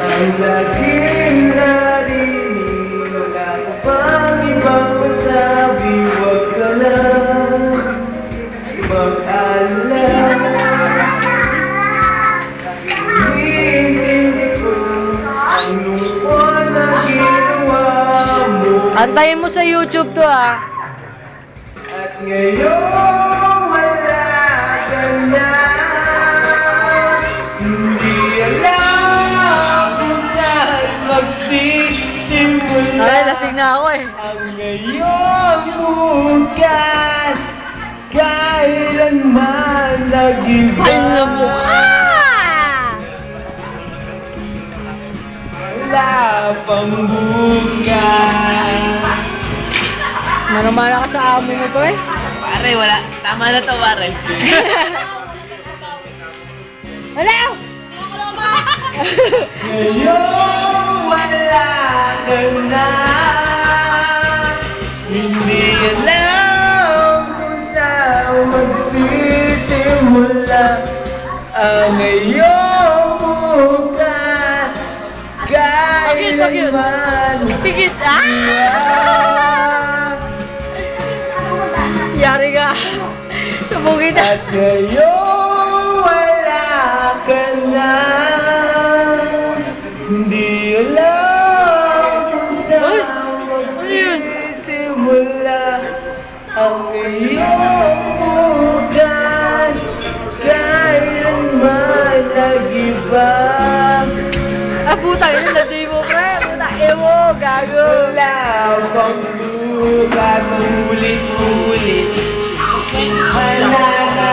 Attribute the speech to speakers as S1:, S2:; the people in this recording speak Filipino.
S1: Ang laging narinig, wala ka pang ibang masabi, huwag ka lang mag-alala. Hindi ko ang lungkot na ginawa mo.
S2: Antayin mo sa YouTube to ah.
S1: At ngayon wala ka na. Hindi alam kung saan magsisimula.
S2: Ay, lasing na ako eh.
S1: Ang ngayong bukas, kailanman nag-iba.
S2: Alam mo.
S1: Wala pang bukas.
S2: Manumana ka sa amo mo to eh.
S3: Pare, wala. Tama na to, pare.
S2: Wala!
S1: Ngayon wala ka na. Hindi alam kung saan magsisimula. Ang ngayong bukas, kailanman
S2: Pigit! Ah! Yari ka. Subugin na.
S1: at ngayon wala ka na. Hindi alam kung saan magsisimula. Ang iyong bukas, kailanman nag-iba.
S2: Ah, puta, yun na mo, pre. Puta, mo, gago.
S1: Wala pang bukas, ulit-ulit. Wala na